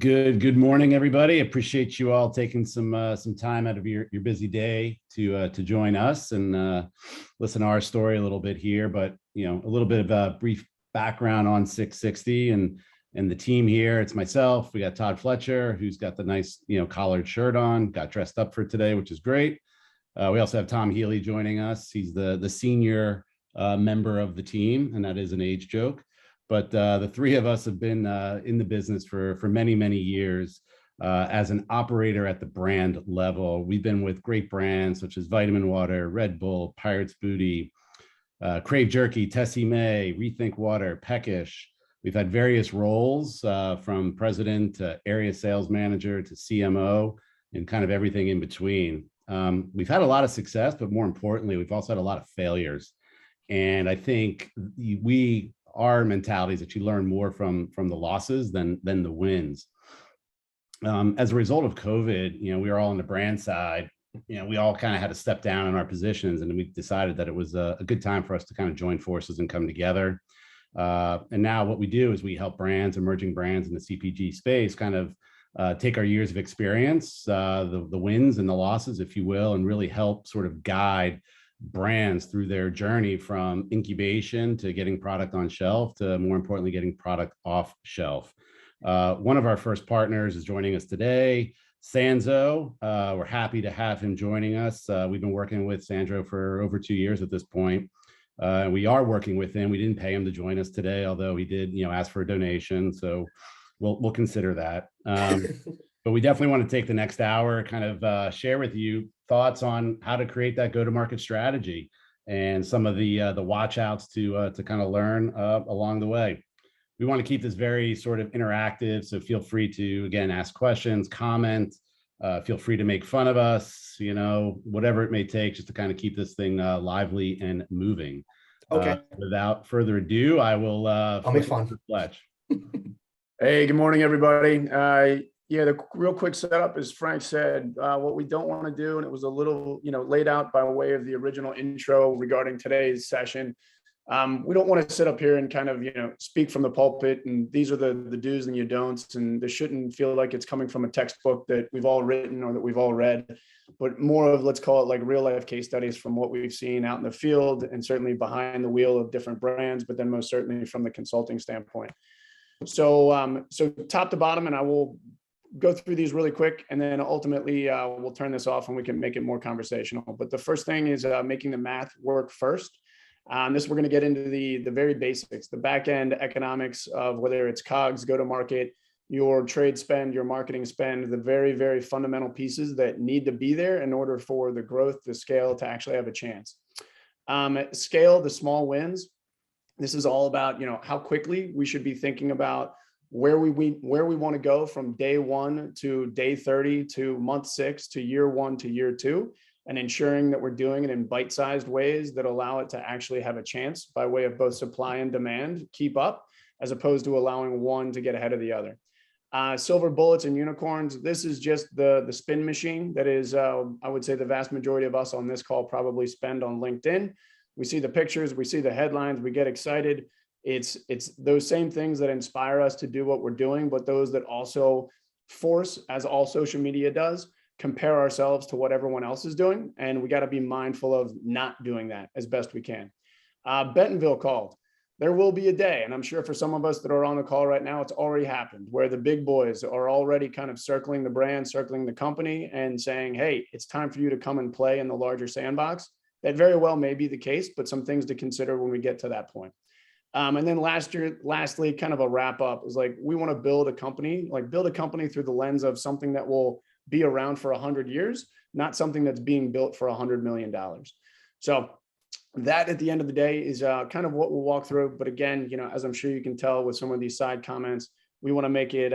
Good morning, everybody. Appreciate you all taking some time out of your busy day to join us and listen to our story a little bit here. But a little bit of a brief background on SIX60 and the team here. It's myself. We got Todd Fletcher, who's got the nice collared shirt on, got dressed up for today, which is great. We also have Tom Healy joining us. He's the senior member of the team, and that is an age joke. But the three of us have been in the business for many years as an operator at the brand level. We've been with great brands such as Vitamin Water, Red Bull, Pirates Booty, Crave Jerky, Tessie May, Rethink Water, Peckish. We've had various roles from president to area sales manager to CMO and kind of everything in between. We've had a lot of success, but more importantly, we've also had a lot of failures. And I think our mentality is that you learn more from the losses than the wins. As a result of COVID, we were all on the brand side. We all kind of had to step down in our positions, and we decided that it was a good time for us to kind of join forces and come together. And now what we do is we help brands, emerging brands in the CPG space, kind of take our years of experience, the wins and the losses, if you will, and really help sort of guide brands through their journey from incubation to getting product on shelf to, more importantly, getting product off shelf. One of our first partners is joining us today, Sanzo. We're happy to have him joining us. We've been working with Sandro for over 2 years at this point. We are working with him. We didn't pay him to join us today, although he did, ask for a donation. So we'll consider that. But we definitely want to take the next hour, kind of share with you thoughts on how to create that go-to-market strategy and some of the watch outs to kind of learn along the way. We want to keep this very sort of interactive, so feel free to, again, ask questions, comment, feel free to make fun of us, whatever it may take, just to kind of keep this thing lively and moving. Okay. Without further ado, I will I'll make fun. Fletch. Hey, good morning, everybody. Yeah, the real quick setup, as Frank said, what we don't want to do, and it was a little, laid out by way of the original intro regarding today's session. We don't want to sit up here and kind of, speak from the pulpit, and these are the do's and you don'ts, and this shouldn't feel like it's coming from a textbook that we've all written or that we've all read, but more of, let's call it like real life case studies from what we've seen out in the field and certainly behind the wheel of different brands, but then most certainly from the consulting standpoint. So top to bottom, and I will go through these really quick, and then ultimately we'll turn this off and we can make it more conversational. But the first thing is making the math work first. This, we're going to get into the very basics, the back end economics of whether it's COGS, go to market, your trade spend, your marketing spend, the very, very fundamental pieces that need to be there in order for the growth, the scale to actually have a chance. Scale, the small wins. This is all about, how quickly we should be thinking about where we want to go from day 1 to day 30 to month 6 to year 1 to year 2, and ensuring that we're doing it in bite-sized ways that allow it to actually have a chance by way of both supply and demand keep up, as opposed to allowing one to get ahead of the other. Silver bullets and unicorns. This is just the spin machine that is, I would say the vast majority of us on this call probably spend on LinkedIn. We see the pictures, we see the headlines, we get excited. It's those same things that inspire us to do what we're doing, but those that also force, as all social media does, compare ourselves to what everyone else is doing. And we got to be mindful of not doing that as best we can. Bentonville called. There will be a day, and I'm sure for some of us that are on the call right now, it's already happened, where the big boys are already kind of circling the brand, circling the company and saying, hey, it's time for you to come and play in the larger sandbox. That very well may be the case, but some things to consider when we get to that point. And then lastly, kind of a wrap up is like, we want to build a company through the lens of something that will be around for 100 years, not something that's being built for $100 million. So that at the end of the day is kind of what we'll walk through. But again, as I'm sure you can tell with some of these side comments, we want to make it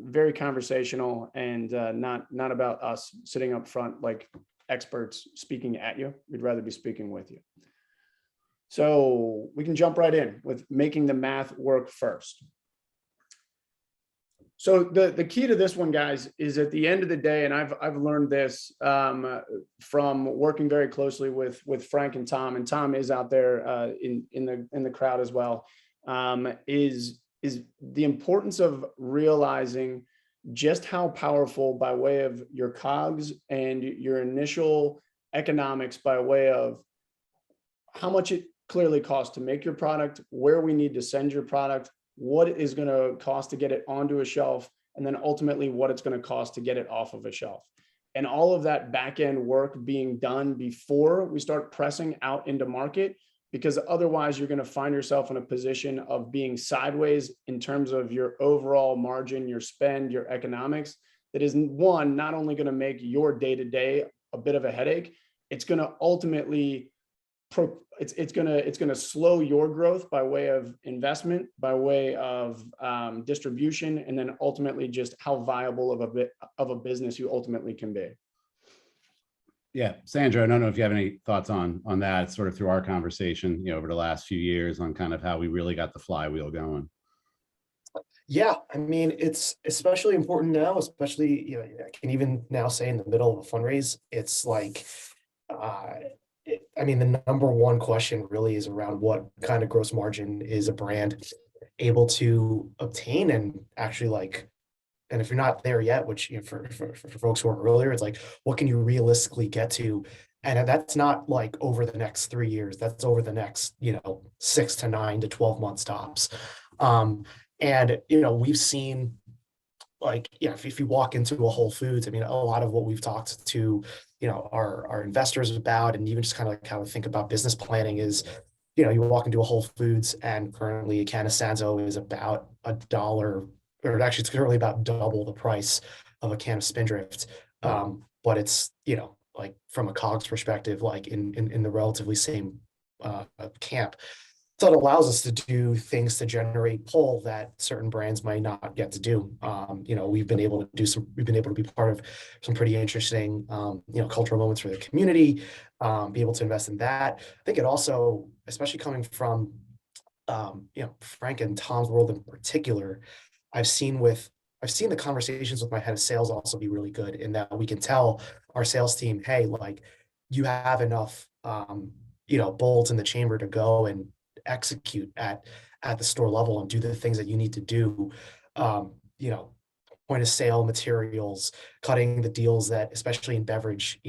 very conversational and not about us sitting up front like experts speaking at you. We'd rather be speaking with you. So we can jump right in with making the math work first. So the key to this one, guys, is at the end of the day, and I've learned this from working very closely with Frank and Tom is out there in the crowd as well, is is the importance of realizing just how powerful, by way of your COGS and your initial economics, by way of how much it clearly costs to make your product, where we need to send your product, what it is going to cost to get it onto a shelf, and then ultimately what it's going to cost to get it off of a shelf. And all of that back end work being done before we start pressing out into market, because otherwise you're going to find yourself in a position of being sideways in terms of your overall margin, your spend, your economics. That is, one, not only going to make your day-to-day a bit of a headache, it's going to ultimately it's going to slow your growth by way of investment, by way of distribution, and then ultimately just how viable of a business you ultimately can be. Yeah, Sandro, I don't know if you have any thoughts on that, sort of through our conversation, over the last few years, on kind of how we really got the flywheel going. Yeah, I mean, it's especially important now, especially, I can even now say in the middle of a fundraise, it's like, I mean, the number one question really is around what kind of gross margin is a brand able to obtain, and actually, like, and if you're not there yet, which, for folks who are earlier, it's like, what can you realistically get to? And that's not like over the next 3 years, that's over the next, 6 to 9 to 12 months tops. And, we've seen, like, if you walk into a Whole Foods, I mean, a lot of what we've talked to, our investors about, and even just kind of like how to think about business planning is, you walk into a Whole Foods and currently a can of Sanzo is about $1, or actually it's currently about double the price of a can of Spindrift. But it's, like from a COGS perspective, like in the relatively same camp. So it allows us to do things to generate pull that certain brands might not get to do. We've been able to be part of some pretty interesting, cultural moments for the community, be able to invest in that. I think it also, especially coming from, Frank and Tom's world in particular, I've seen the conversations with my head of sales also be really good, in that we can tell our sales team, hey, like, you have enough, bolts in the chamber to go and execute at the store level and do the things that you need to do, point of sale materials, cutting the deals that, especially in beverage,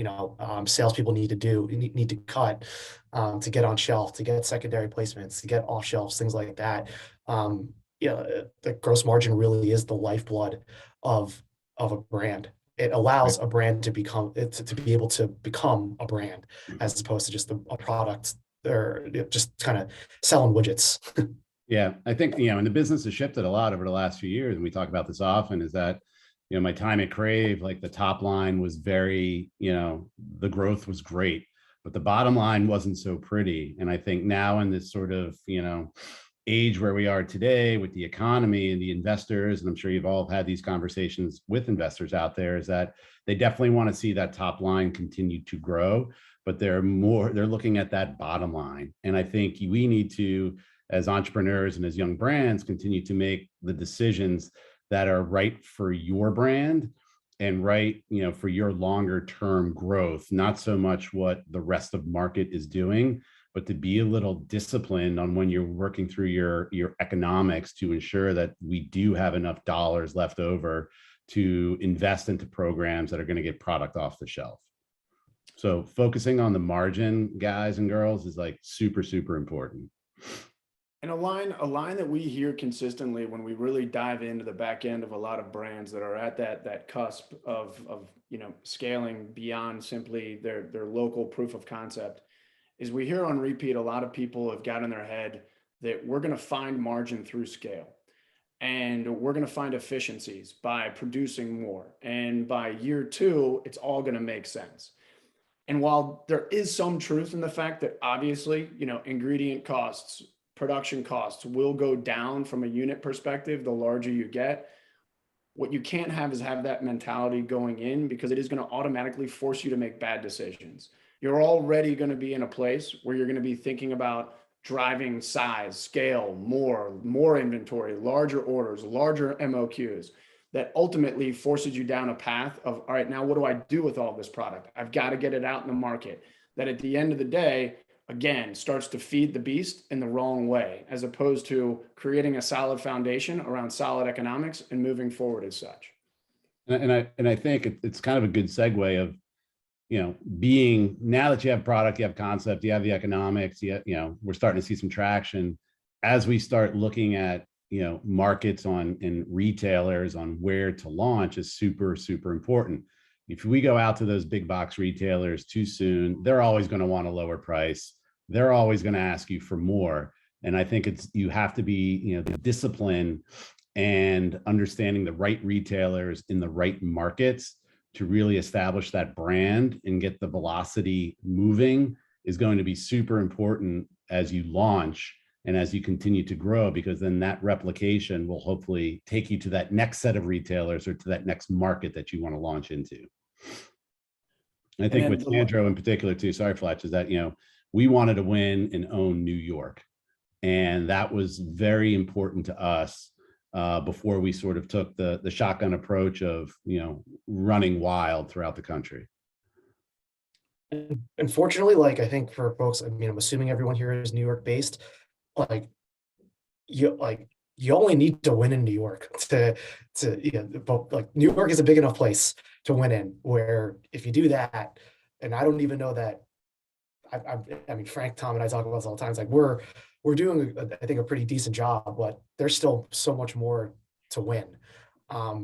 salespeople need to cut to get on shelf, to get secondary placements, to get off shelves, things like that. The gross margin really is the lifeblood of a brand. It allows a brand to be able to become a brand, as opposed to just a product, or just kind of selling widgets. Yeah, I think, and the business has shifted a lot over the last few years, and we talk about this often, is that, my time at Crave, like, the top line was very, the growth was great, but the bottom line wasn't so pretty. And I think now, in this sort of, age where we are today with the economy and the investors, and I'm sure you've all had these conversations with investors out there, is that they definitely want to see that top line continue to grow, but they're looking at that bottom line. And I think we need to, as entrepreneurs and as young brands, continue to make the decisions that are right for your brand and right, for your longer term growth, not so much what the rest of market is doing, but to be a little disciplined on when you're working through your economics, to ensure that we do have enough dollars left over to invest into programs that are going to get product off the shelf. So focusing on the margin, guys and girls, is like super, super important. And a line that we hear consistently when we really dive into the back end of a lot of brands that are at that cusp of scaling beyond simply their local proof of concept, is we hear on repeat, a lot of people have got in their head that we're going to find margin through scale, and we're going to find efficiencies by producing more, and by year 2 it's all going to make sense. And while there is some truth in the fact that obviously, ingredient costs, production costs will go down from a unit perspective the larger you get, what you can't have is have that mentality going in, because it is going to automatically force you to make bad decisions. You're already going to be in a place where you're going to be thinking about driving size, scale, more inventory, larger orders, larger MOQs, that ultimately forces you down a path of, all right, now what do I do with all this product? I've got to get it out in the market. That at the end of the day, again, starts to feed the beast in the wrong way, as opposed to creating a solid foundation around solid economics and moving forward as such. And I think it's kind of a good segue of, being, now that you have product, you have concept, you have the economics, we're starting to see some traction as we start looking at, markets and retailers on where to launch is super, super important. If we go out to those big box retailers too soon, they're always going to want a lower price. They're always going to ask you for more. And I think you have to be, the discipline and understanding the right retailers in the right markets to really establish that brand and get the velocity moving is going to be super important as you launch and as you continue to grow, because then that replication will hopefully take you to that next set of retailers or to that next market that you want to launch into. And I think with Sandro in particular too, sorry, Fletch, is that, we wanted to win and own New York. And that was very important to us before we sort of took the shotgun approach of, running wild throughout the country. Unfortunately, like, I think for folks, I mean, I'm assuming everyone here is New York based. You only need to win in New York but like New York is a big enough place to win in, where if you do that, and I don't even know that, I mean, Frank, Tom, and I talk about this all the time. It's like we're doing, I think, a pretty decent job, but there's still so much more to win.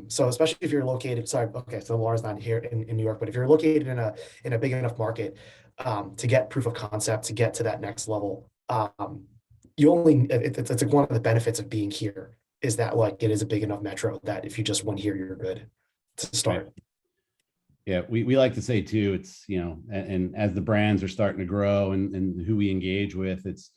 So especially if you're located, sorry, okay, so Laura's not here in New York, but if you're located in a big enough market to get proof of concept, to get to that next level, it's like one of the benefits of being here is that, like, it is a big enough metro that if you just win here, you're good to start. Right. Yeah, we like to say too, it's, and as the brands are starting to grow and who we engage with, it's,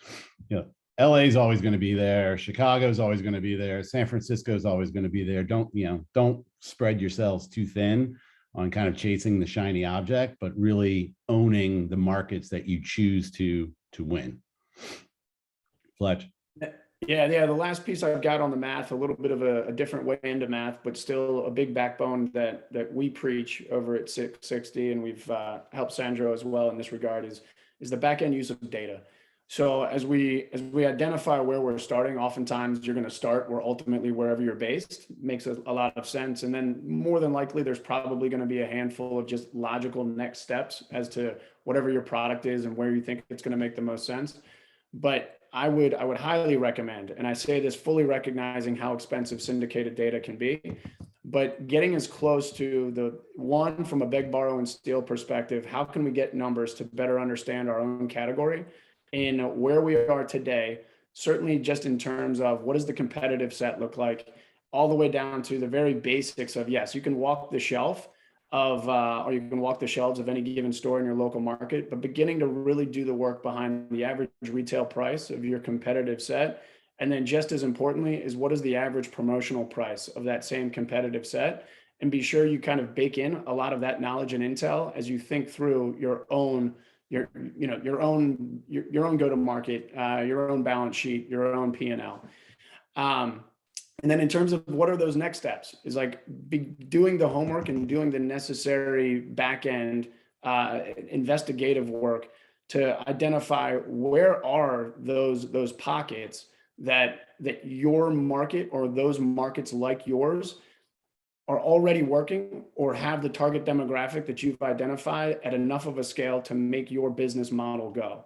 LA is always going to be there. Chicago is always going to be there. San Francisco is always going to be there. Don't spread yourselves too thin on kind of chasing the shiny object, but really owning the markets that you choose to win. Fletch. Yeah. The last piece I've got on the math, a little bit of a different way into math, but still a big backbone that we preach over at SIX60, and we've helped Sandro as well in this regard, is the back end use of data. So as we identify where we're starting, oftentimes you're going to start wherever you're based. Makes a lot of sense. And then more than likely, there's probably going to be a handful of just logical next steps as to whatever your product is and where you think it's going to make the most sense. But I would highly recommend, and I say this fully recognizing how expensive syndicated data can be, but getting as close to the one from a beg, borrow, and steal perspective, how can we get numbers to better understand our own category in where we are today, certainly just in terms of what does the competitive set look like, all the way down to the very basics of, yes, you can walk the shelf or you can walk the shelves of any given store in your local market, but beginning to really do the work behind the average retail price of your competitive set. And then just as importantly is, what is the average promotional price of that same competitive set? And be sure you kind of bake in a lot of that knowledge and intel as you think through your own go-to-market, your own balance sheet, your own P&L. And then in terms of what are those next steps, is like doing the homework and doing the necessary back-end investigative work to identify where are those pockets that your market or those markets like yours are already working or have the target demographic that you've identified at enough of a scale to make your business model go.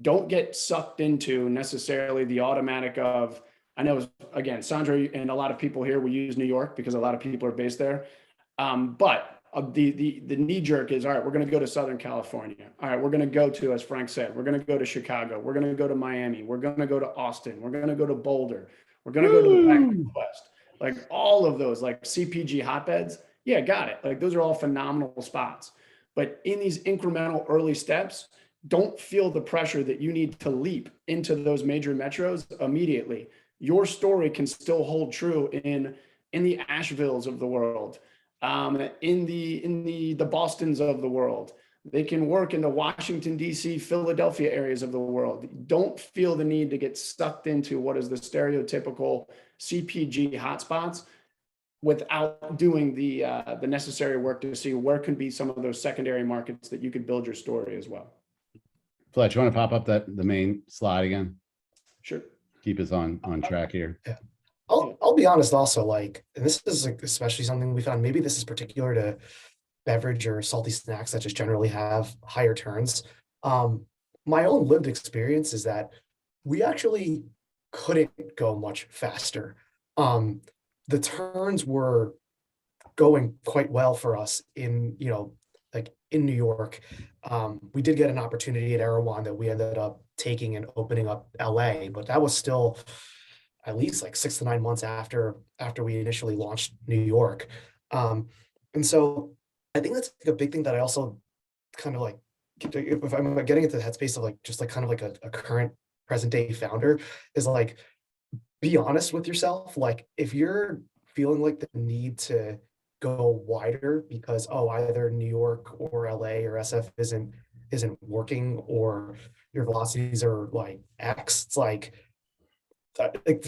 Don't get sucked into necessarily the automatic of, I know, again, Sandro and a lot of people here, we use New York because a lot of people are based there. But the knee jerk is, all right, we're going to go to Southern California. All right, we're going to go to, as Frank said, we're going to go to Chicago. We're going to go to Miami. We're going to go to Austin. We're going to go to Boulder. We're going to go to the Pacific Northwest. Like all of those, like CPG hotbeds. Yeah, got it. Like those are all phenomenal spots. But in these incremental early steps, don't feel the pressure that you need to leap into those major metros immediately. Your story can still hold true in the Ashevilles of the world, in the Bostons of the world. They can work in the Washington, D.C., Philadelphia areas of the world. Don't feel the need to get sucked into what is the stereotypical CPG hotspots without doing the necessary work to see where can be some of those secondary markets that you could build your story as well. Fletch, you want to pop up the main slide again? Sure. Keep us on track here. Yeah. I'll be honest also, like, and this is like especially something we found, maybe this is particular to beverage or salty snacks that just generally have higher turns. My own lived experience is that we actually couldn't go much faster. The turns were going quite well for us in, like in New York. We did get an opportunity at Erewhon that we ended up taking and opening up LA, but that was still at least like 6 to 9 months after we initially launched New York. And so I think that's like a big thing that I also kind of like, if I'm getting into the headspace of like just like kind of like a current present day founder, is like, be honest with yourself. Like if you're feeling like the need to go wider because, oh, either New York or LA or SF isn't working, or your velocities are like X, it's like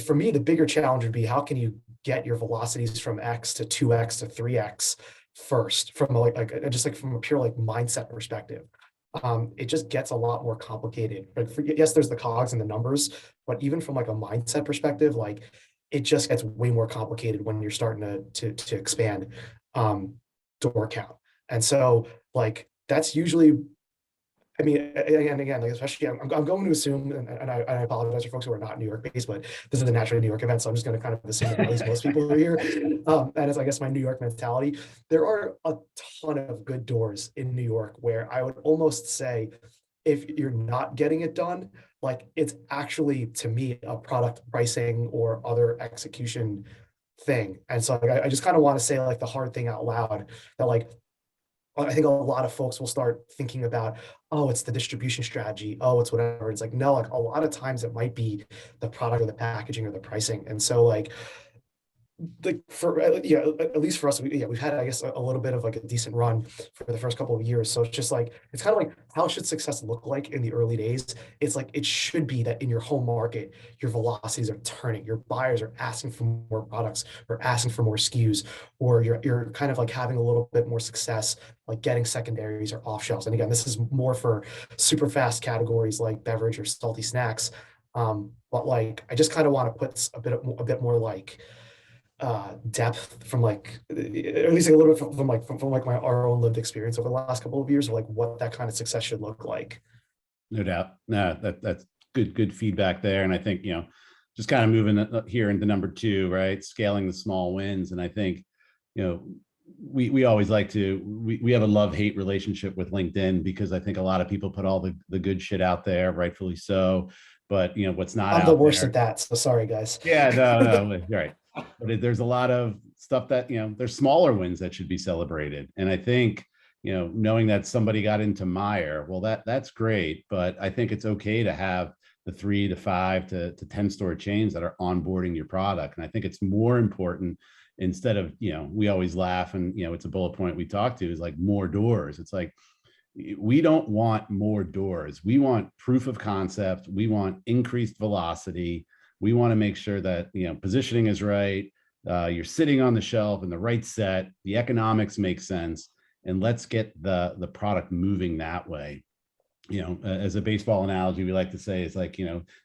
for me, the bigger challenge would be how can you get your velocities from X to 2X to 3X first, from just like from a pure like mindset perspective. It just gets a lot more complicated. But yes, there's the cogs and the numbers, but even from like a mindset perspective, like it just gets way more complicated when you're starting to expand door count. And so like that's usually, I mean, and again, like especially, I'm going to assume, and I apologize for folks who are not New York based, but this is a naturally New York event, so I'm just going to kind of assume that at least most people are here. And it's, I guess, my New York mentality. There are a ton of good doors in New York where I would almost say, if you're not getting it done, like it's actually, to me, a product pricing or other execution thing. And so like, I just kind of want to say like the hard thing out loud, that like, I think a lot of folks will start thinking about, oh, it's the distribution strategy. Oh, it's whatever. It's like, no, like a lot of times it might be the product or the packaging or the pricing. And so like for at least for us, we've had, I guess, a little bit of like a decent run for the first couple of years. So it's just like, it's kind of like, how should success look like in the early days? It's like, it should be that in your home market, your velocities are turning, your buyers are asking for more products or asking for more SKUs, or you're kind of like having a little bit more success, like getting secondaries or off shelves. And again, this is more for super fast categories like beverage or salty snacks. But like, I just kind of want to put a bit more like depth from like, at least a little bit from like our own lived experience over the last couple of years of like what that kind of success should look like. No doubt. No, that's good feedback there. And I think, just kind of moving here into number 2, right? Scaling the small wins. And I think, we always like to, we have a love-hate relationship with LinkedIn, because I think a lot of people put all the good shit out there, rightfully so. But what's not I'm out the worst there, at that, so sorry guys. yeah, no, you're right. But there's a lot of stuff that, there's smaller wins that should be celebrated. And I think, knowing that somebody got into Meyer, well, that's great. But I think it's okay to have the 3 to 5 to 10 store chains that are onboarding your product. And I think it's more important, instead of, we always laugh and, it's a bullet point we talk to, is like more doors. It's like, we don't want more doors. We want proof of concept. We want increased velocity. We want to make sure that, positioning is right. You're sitting on the shelf in the right set. The economics make sense, and let's get the product moving that way. As a baseball analogy, we like to say, it's like,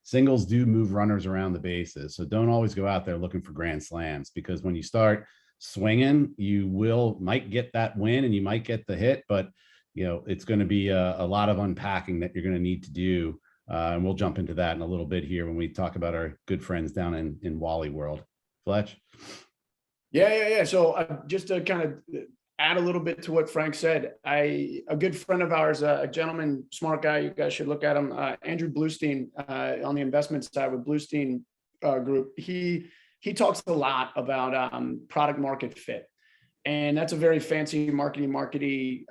singles do move runners around the bases. So don't always go out there looking for grand slams, because when you start swinging, you might get that win and you might get the hit, but it's going to be a lot of unpacking that you're going to need to do. And we'll jump into that in a little bit here when we talk about our good friends down in Wally World. Fletch? Yeah. So just to kind of add a little bit to what Frank said, a good friend of ours, a gentleman, smart guy, you guys should look at him, Andrew Bluestein, on the investment side with Bluestein Group. He talks a lot about product market fit. And that's a very fancy markety,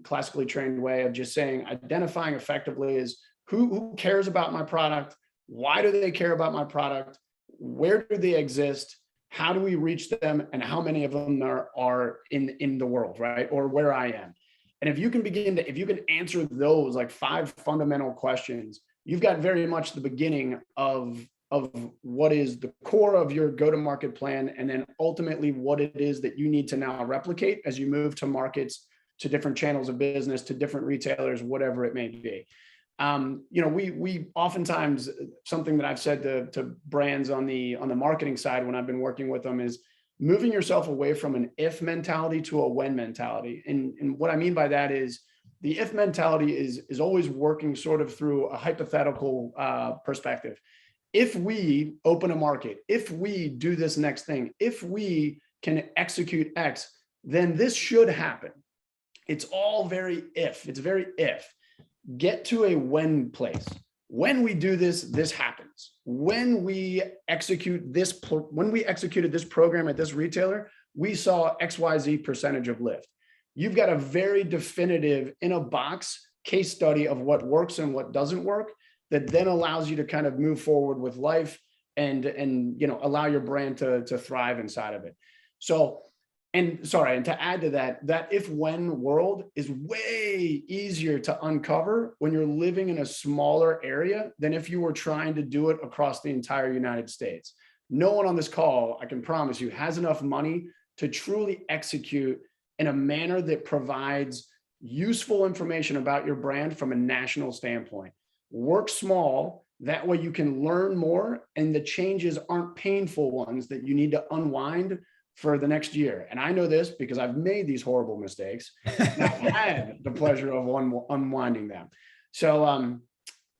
classically trained way of just saying, identifying effectively is who cares about my product? Why do they care about my product? Where do they exist? How do we reach them? And how many of them are in the world, right? Or where I am. And if you can answer those like 5 fundamental questions, you've got very much the beginning of what is the core of your go-to-market plan, and then ultimately what it is that you need to now replicate as you move to markets, to different channels of business, to different retailers, whatever it may be. we oftentimes, something that I've said to brands on the marketing side when I've been working with them is moving yourself away from an if mentality to a when mentality. And what I mean by that is the if mentality is always working sort of through a hypothetical perspective. If we open a market, if we do this next thing, if we can execute X, then this should happen. It's all very if. It's very if. Get to a when place. When we do this, this happens. When we executed this program at this retailer, we saw XYZ percentage of lift. You've got a very definitive in a box case study of what works and what doesn't work that then allows you to kind of move forward with life and allow your brand to thrive inside of it. So, and to add to that, that if when world is way easier to uncover when you're living in a smaller area than if you were trying to do it across the entire United States. No one on this call, I can promise you, has enough money to truly execute in a manner that provides useful information about your brand from a national standpoint. Work small, that way you can learn more and the changes aren't painful ones that you need to unwind for the next year. And I know this because I've made these horrible mistakes. And I've had the pleasure of unwinding them. So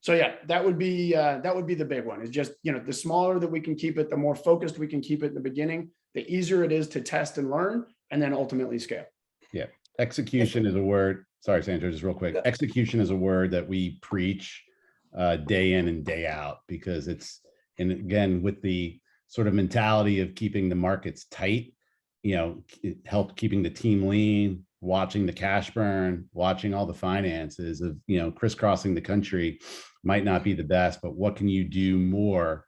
yeah, that would be the big one. Is just, the smaller that we can keep it, the more focused we can keep it in the beginning, the easier it is to test and learn, and then ultimately scale. Yeah. Execution is a word. Sorry, Sandro, just real quick. Execution is a word that we preach day in and day out because and again, with the sort of mentality of keeping the markets tight, it helped keeping the team lean, watching the cash burn, watching all the finances of, crisscrossing the country might not be the best, but what can you do more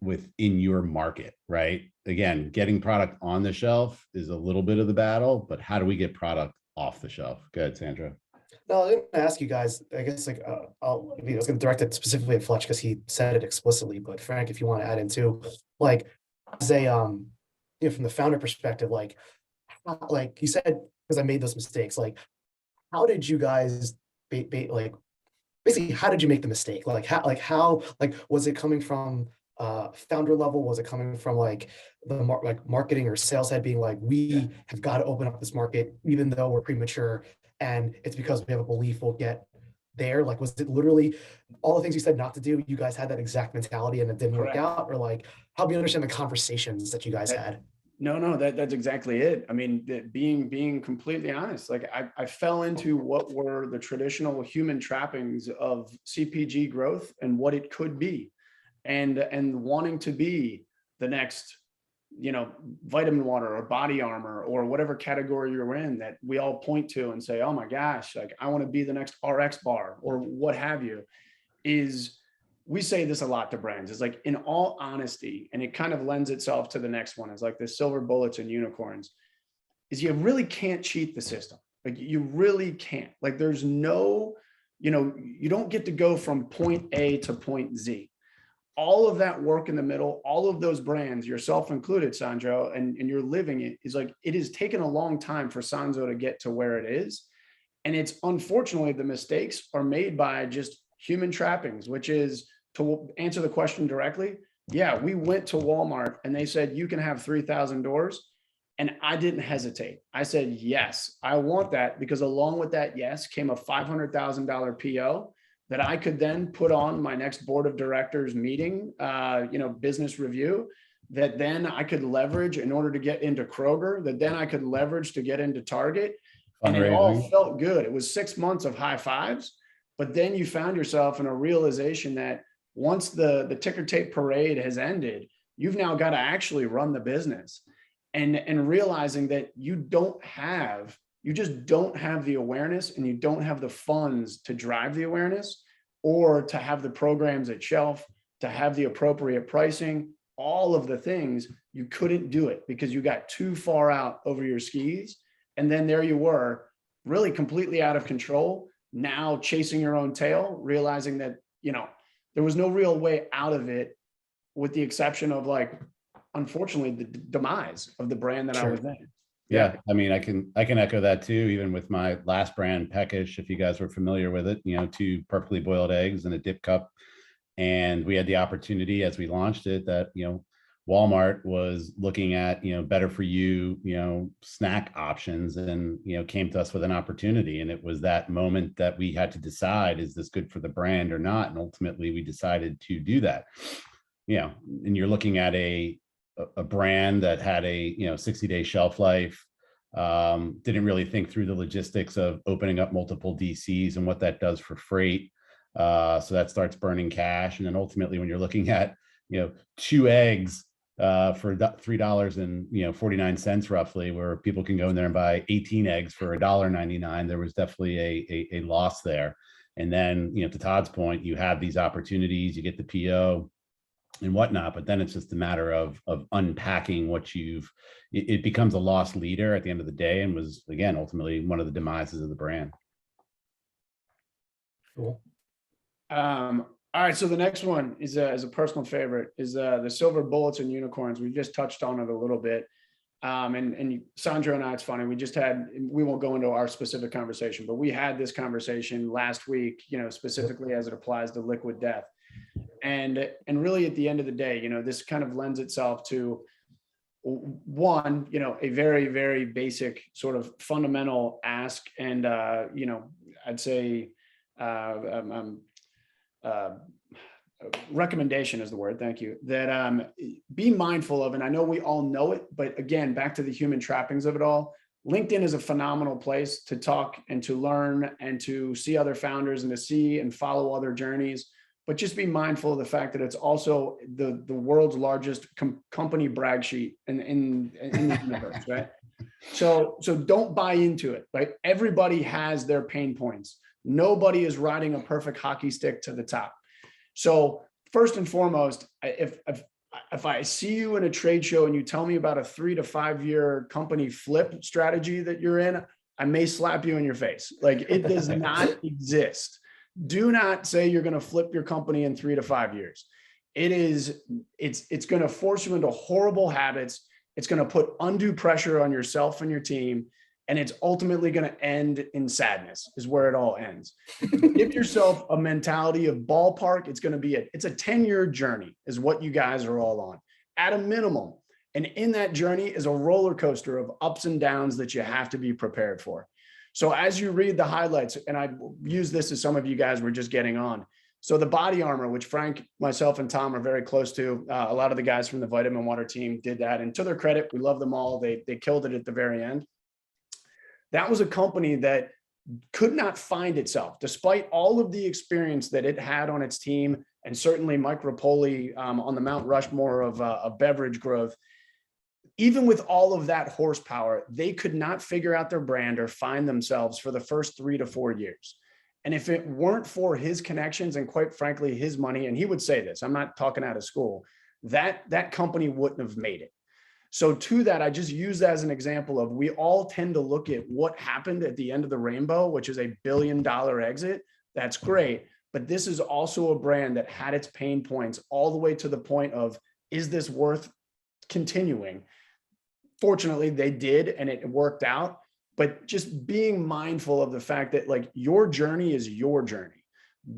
within your market, right? Again, getting product on the shelf is a little bit of the battle, but how do we get product off the shelf? Go ahead, Sandro. No, I was going to ask you guys, I guess, I was going to direct it specifically at Fletch because he said it explicitly, but Frank, if you want to add in too, as a, from the founder perspective, like he said, because I made those mistakes, how did you guys, basically, how did you make the mistake? How, was it coming from founder level? Was it coming from the marketing or sales head being we have got to open up this market, even though we're premature? And it's because we have a belief we'll get there. Was it literally all the things you said not to do, you guys had that exact mentality and it didn't work out? Or help me understand the conversations that you guys had. No, that's exactly it. I mean, being completely honest, I fell into what were the traditional human trappings of CPG growth and what it could be, and wanting to be the next, vitamin water or body armor or whatever category you're in that we all point to and say, oh my gosh, I want to be the next RX bar or what have you. We say this a lot to brands. It's in all honesty, and it kind of lends itself to the next one, is the silver bullets and unicorns, is you really can't cheat the system. You really can't. There's no, you don't get to go from point A to point Z. All of that work in the middle, all of those brands, yourself included, Sandro, and you're living it, is it has taken a long time for Sanzo to get to where it is. And it's unfortunately the mistakes are made by just human trappings, which is, to answer the question directly, yeah, we went to Walmart and they said, you can have 3,000 doors. And I didn't hesitate. I said, yes, I want that, because along with that yes came a $500,000 PO that I could then put on my next board of directors meeting, business review, that then I could leverage in order to get into Kroger, that then I could leverage to get into Target. And it all felt good. It was 6 months of high fives, but then you found yourself in a realization that once the ticker tape parade has ended, you've now got to actually run the business, and realizing that you just don't have the awareness and you don't have the funds to drive the awareness or to have the programs at shelf, to have the appropriate pricing, all of the things. You couldn't do it because you got too far out over your skis. And then there you were, really completely out of control, now chasing your own tail, realizing that, there was no real way out of it, with the exception of unfortunately, the demise of the brand that I was in. Yeah, I mean, I can echo that too, even with my last brand, Peckish, if you guys were familiar with it, you know, 2 perfectly boiled eggs in a dip cup. And we had the opportunity as we launched it that, you know, Walmart was looking at, you know, better for you, you know, snack options, and, you know, came to us with an opportunity. And it was that moment that we had to decide, is this good for the brand or not? And ultimately we decided to do that. You know, and you're looking at a brand that had a, you know, 60-day shelf life. Didn't really think through the logistics of opening up multiple DCs and what that does for freight. So that starts burning cash. And then ultimately, when you're looking at, you know, 2 eggs for $3.49 roughly, where people can go in there and buy 18 eggs for $1.99, there was definitely a loss there. And then, you know, to Todd's point, you have these opportunities, you get the PO and whatnot, but then it's just a matter of unpacking what it becomes a lost leader at the end of the day, and was, again, ultimately one of the demises of the brand. Cool. All right, so the next one is a personal favorite, is the silver bullets and unicorns. We just touched on it a little bit. Sandro and I, it's funny, we won't go into our specific conversation, but we had this conversation last week, you know, specifically as it applies to liquid death. And really at the end of the day, you know, this kind of lends itself to one, you know, a very, very basic sort of fundamental ask. And, you know, I'd say, recommendation is the word. Thank you. That be mindful of, and I know we all know it, but again, back to the human trappings of it all. LinkedIn is a phenomenal place to talk and to learn and to see other founders and to see and follow other journeys. But just be mindful of the fact that it's also the world's largest company brag sheet in the universe, right? So don't buy into it. Right? Everybody has their pain points. Nobody is riding a perfect hockey stick to the top. So first and foremost, if I see you in a trade show and you tell me about a 3 to 5 year company flip strategy that you're in, I may slap you in your face. Like, it does not exist. Do not say you're going to flip your company in 3 to 5 years. It's going to force you into horrible habits. It's going to put undue pressure on yourself and your team. And it's ultimately going to end in sadness, is where it all ends. Give yourself a mentality of ballpark. It's a 10-year journey is what you guys are all on at a minimum. And in that journey is a roller coaster of ups and downs that you have to be prepared for. So as you read the highlights, and I use this as some of you guys were just getting on. So the body armor, which Frank, myself, and Tom are very close to, a lot of the guys from the Vitamin Water team did that. And to their credit, we love them all. They killed it at the very end. That was a company that could not find itself, despite all of the experience that it had on its team, and certainly Mike Rapoli on the Mount Rushmore of beverage growth. Even with all of that horsepower, they could not figure out their brand or find themselves for the first 3 to 4 years. And if it weren't for his connections and, quite frankly, his money, and he would say this, I'm not talking out of school, that company wouldn't have made it. So to that, I just use that as an example of, we all tend to look at what happened at the end of the rainbow, which is $1 billion exit. That's great. But this is also a brand that had its pain points all the way to the point of, is this worth continuing? Fortunately, they did, and it worked out. But just being mindful of the fact that, like, your journey is your journey.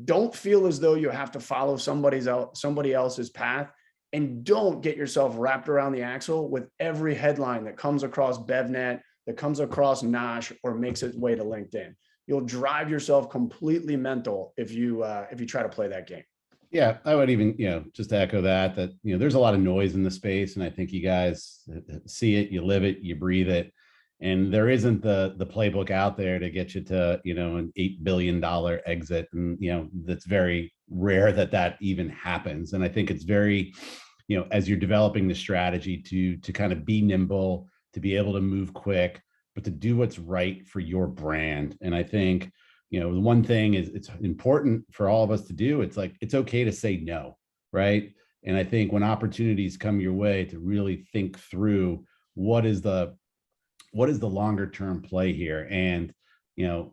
Don't feel as though you have to follow somebody else's path, and don't get yourself wrapped around the axle with every headline that comes across BevNet, that comes across Nosh, or makes its way to LinkedIn. You'll drive yourself completely mental if you try to play that game. Yeah, I would even, just to echo that, there's a lot of noise in the space, and I think you guys see it, you live it, you breathe it. And there isn't the playbook out there to get you to, an $8 billion exit. And, that's very rare that even happens. And I think it's very, as you're developing the strategy to kind of be nimble, to be able to move quick, but to do what's right for your brand. And I think, the one thing is, it's important for all of us to do. It's like, it's okay to say no, right? And I think when opportunities come your way, to really think through what is the longer term play here. And,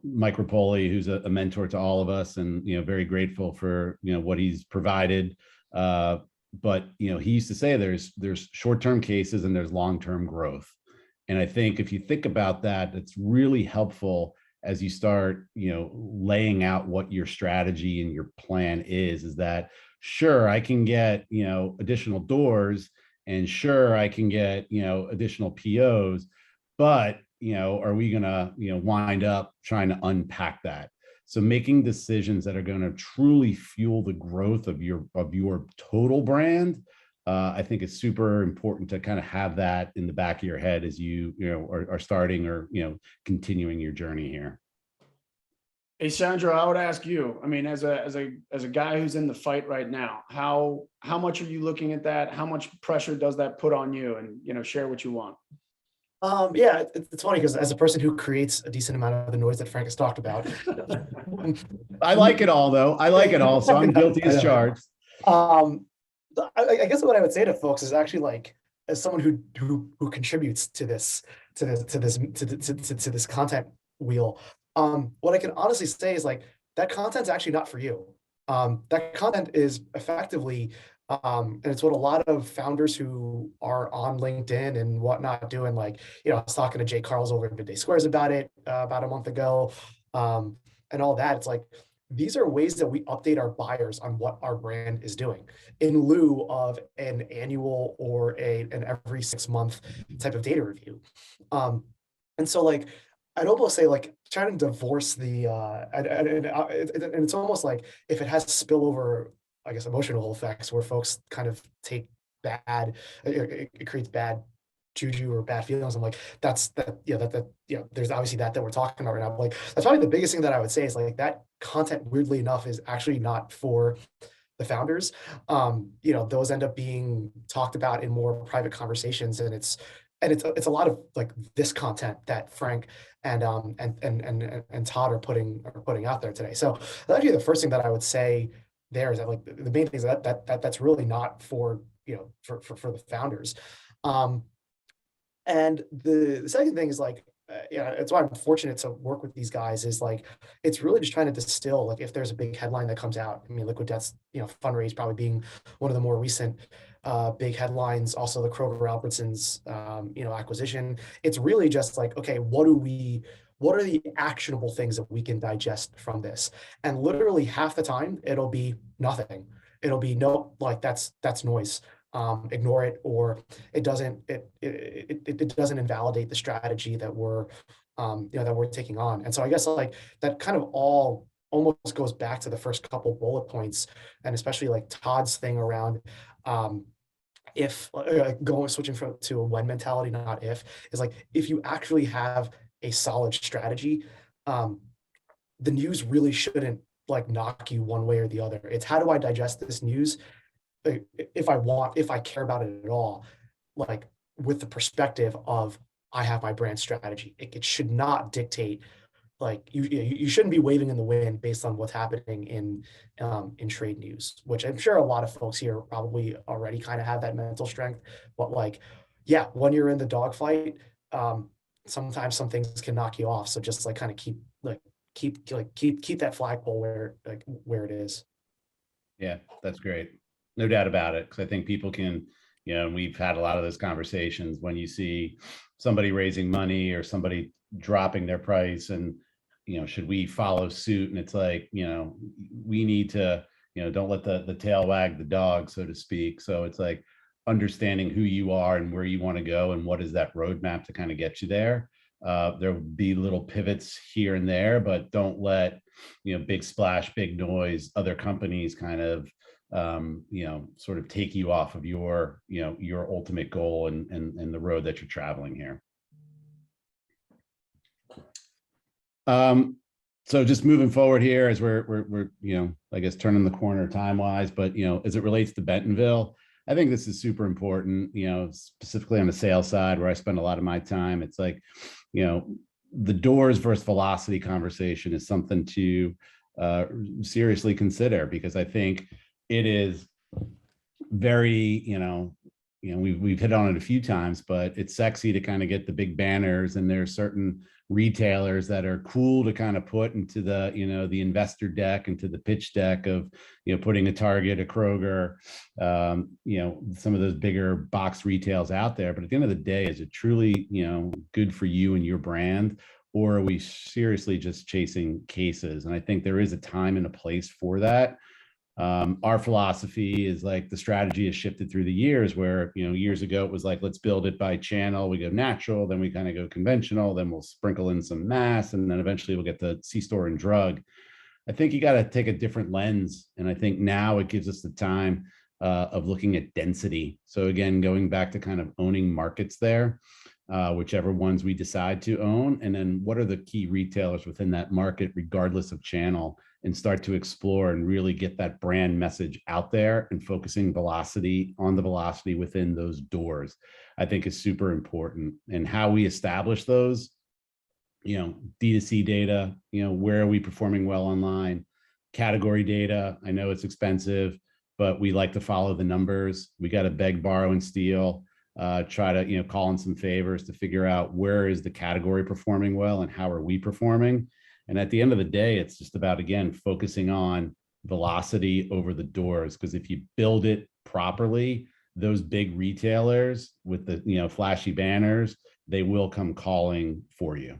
Mike Rapoli, who's a mentor to all of us, and, very grateful for, what he's provided. But, he used to say there's short-term cases and there's long-term growth. And I think if you think about that, it's really helpful as you start, laying out what your strategy and your plan is that sure, I can get, additional doors, and sure, I can get, additional POs, but, are we gonna, wind up trying to unpack that? So making decisions that are going to truly fuel the growth of your total brand, I think it's super important to kind of have that in the back of your head as are starting or continuing your journey here. Hey, Sandro, I would ask you, I mean, as a guy who's in the fight right now, how much are you looking at that? How much pressure does that put on you? And, share what you want. Yeah, it's funny because as a person who creates a decent amount of the noise that Frank has talked about, I like it all though. I like it all, so I'm guilty as charged. I guess what I would say to folks is actually like, as someone who contributes to this content wheel, what I can honestly say is like that content's actually not for you. That content is effectively, and it's what a lot of founders who are on LinkedIn and whatnot doing. Like, I was talking to Jay Carls over at Midday Squares about it about a month ago, and all that. It's like, these are ways that we update our buyers on what our brand is doing in lieu of an annual or an every 6-month type of data review. And so like, I'd almost say like trying to divorce the, and it's almost like if it has spillover, I guess, emotional effects where folks kind of take bad, it creates bad juju or bad feelings. I'm like, there's obviously that we're talking about right now. Like, that's probably the biggest thing that I would say is like that content, weirdly enough, is actually not for the founders. Those end up being talked about in more private conversations, and it's a lot of like this content that Frank and Todd are putting out there today. So that's actually the first thing that I would say there is that like the main thing is that's really not for for the founders. And the second thing is like, it's why I'm fortunate to work with these guys, is like, it's really just trying to distill, like, if there's a big headline that comes out. I mean, Liquid Death's, fundraise probably being one of the more recent big headlines, also the Kroger Albertsons, acquisition. It's really just like, okay, what are the actionable things that we can digest from this? And literally half the time it'll be nothing. It'll be no, like that's noise. Ignore it, or it doesn't invalidate the strategy that we're taking on. And so I guess like that kind of all almost goes back to the first couple bullet points, and especially like Todd's thing around if switching to a when mentality, not if, is like, if you actually have a solid strategy, the news really shouldn't like knock you one way or the other. It's how do I digest this news, if I care about it at all, like with the perspective of I have my brand strategy. It should not dictate, like you shouldn't be waving in the wind based on what's happening in trade news, which I'm sure a lot of folks here probably already kind of have that mental strength. But like, yeah, when you're in the dogfight, sometimes some things can knock you off. So just like kind of keep that flagpole where it is. Yeah, that's great. No doubt about it. Because I think people can, we've had a lot of those conversations when you see somebody raising money or somebody dropping their price, and, should we follow suit? And it's like, we need to, don't let the tail wag the dog, so to speak. So it's like understanding who you are and where you want to go and what is that roadmap to kind of get you there. There will be little pivots here and there, but don't let, big splash, big noise, other companies kind of, sort of take you off of your ultimate goal and the road that you're traveling here. So just moving forward here as we're I guess turning the corner time wise, but as it relates to Bentonville, I think this is super important, specifically on the sales side where I spend a lot of my time. It's like, the doors versus velocity conversation is something to seriously consider, because I think it is very, we've hit on it a few times, but it's sexy to kind of get the big banners, and there's certain retailers that are cool to kind of put into the, the investor deck, into the pitch deck of, putting a Target, a Kroger, some of those bigger box retails out there. But at the end of the day, is it truly, good for you and your brand? Or are we seriously just chasing cases? And I think there is a time and a place for that. Our philosophy is like, the strategy has shifted through the years, where, years ago it was like, let's build it by channel. We go natural, then we kind of go conventional, then we'll sprinkle in some mass, and then eventually we'll get the C-store and drug. I think you got to take a different lens. And I think now it gives us the time of looking at density. So again, going back to kind of owning markets there, whichever ones we decide to own, and then what are the key retailers within that market, regardless of channel, and start to explore and really get that brand message out there, and focusing on the velocity within those doors, I think is super important. And how we establish those, D2C data, where are we performing well online, category data. I know it's expensive, but we like to follow the numbers. We got to beg, borrow, and steal. Try to, call in some favors to figure out where is the category performing well and how are we performing. And at the end of the day, it's just about, again, focusing on velocity over the doors. Because if you build it properly, those big retailers with the, flashy banners, they will come calling for you.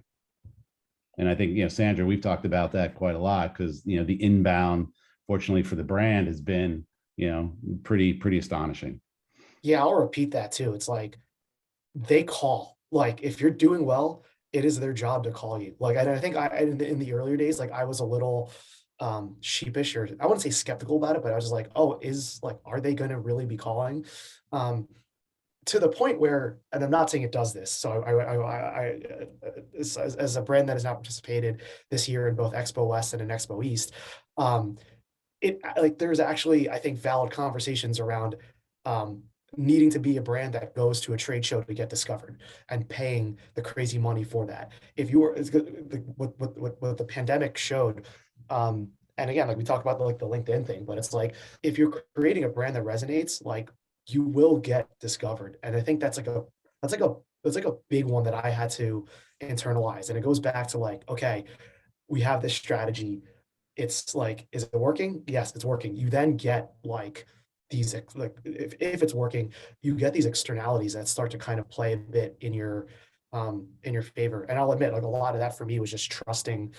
And I think, Sandra, we've talked about that quite a lot, because, the inbound, fortunately for the brand, has been, pretty astonishing. Yeah, I'll repeat that too. It's like, they call. Like, if you're doing well, it is their job to call you. Like, I think in the earlier days, like, I was a little sheepish, or I wouldn't say skeptical about it, but I was just like, oh, are they going to really be calling? To the point where, and I'm not saying it does this. So as a brand that has not participated this year in both Expo West and in Expo East, there's actually, I think, valid conversations around needing to be a brand that goes to a trade show to get discovered, and paying the crazy money for that. If you were, what the pandemic showed, and again, like we talked about the LinkedIn thing, but it's like, if you're creating a brand that resonates, like, you will get discovered. And I think that's like a big one that I had to internalize. And it goes back to like, okay, we have this strategy. It's like, is it working? Yes, it's working. You then get like these, like, if it's working, you get these externalities that start to kind of play a bit in your favor. And I'll admit, like, a lot of that for me was just trusting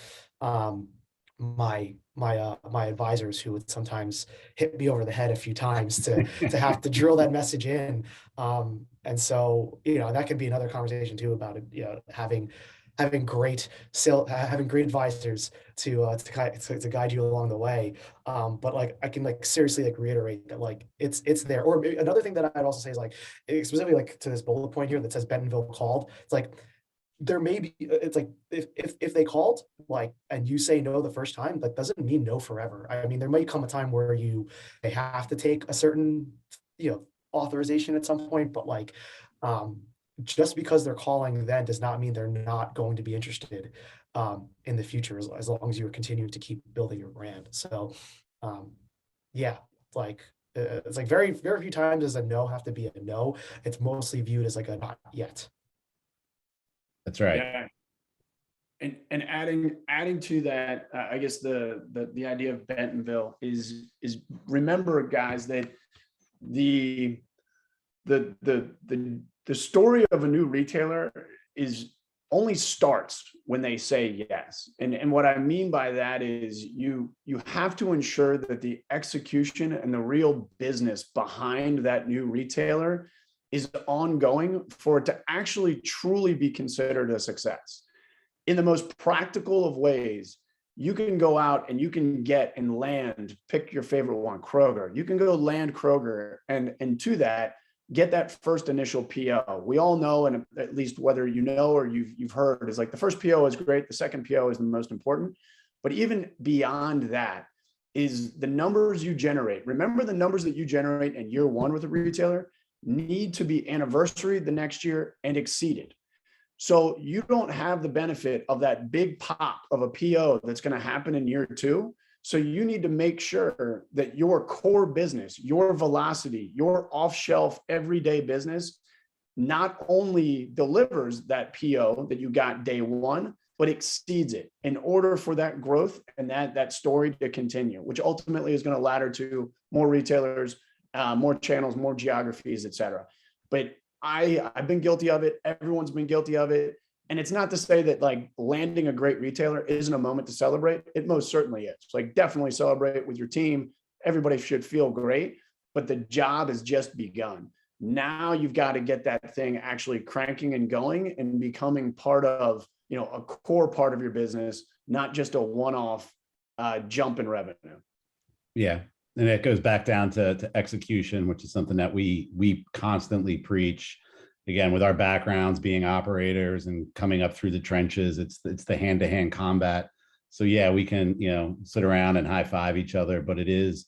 my advisors, who would sometimes hit me over the head a few times to have to drill that message in. And so, that could be another conversation too, about it, having great advisors to guide you along the way. But like, I can like seriously like reiterate that, like, it's there. Or maybe another thing that I'd also say is like, specifically like to this bullet point here that says Bentonville called. It's like, there may be, it's like, if they called, like, and you say no the first time, that doesn't mean no forever. I mean, there might come a time where they have to take a certain, authorization at some point, but like, just because they're calling then does not mean they're not going to be interested in the future, as long as you're continuing to keep building your brand. So yeah, like, it's like very, very few times does a no have to be a no. It's mostly viewed as like a not yet. That's right. Yeah. And adding to that, I guess the idea of Bentonville is remember, guys, that the story of a new retailer only starts when they say yes. And what I mean by that is you have to ensure that the execution and the real business behind that new retailer is ongoing for it to actually truly be considered a success. In the most practical of ways, you can go out and you can get and land, pick your favorite one, Kroger. You can go land Kroger and to that, get that first initial PO. We all know, and at least whether you know or you've heard, is like the first PO is great, the second PO is the most important. But even beyond that is the numbers you generate. Remember, the numbers that you generate in year one with a retailer need to be anniversary the next year and exceeded. So you don't have the benefit of that big pop of a PO that's going to happen in year two. So you need to make sure that your core business, your velocity, your off-shelf everyday business not only delivers that PO that you got day one, but exceeds it in order for that growth and that story to continue, which ultimately is going to ladder to more retailers, more channels, more geographies, et cetera. But I've been guilty of it. Everyone's been guilty of it. And it's not to say that like landing a great retailer isn't a moment to celebrate. It most certainly is. Like definitely celebrate with your team. Everybody should feel great, but the job has just begun. Now you've got to get that thing actually cranking and going and becoming part of, a core part of your business, not just a one-off jump in revenue. Yeah. And it goes back down to execution, which is something that we constantly preach. Again, with our backgrounds being operators and coming up through the trenches, it's the hand-to-hand combat. So yeah, we can, sit around and high five each other, but it is,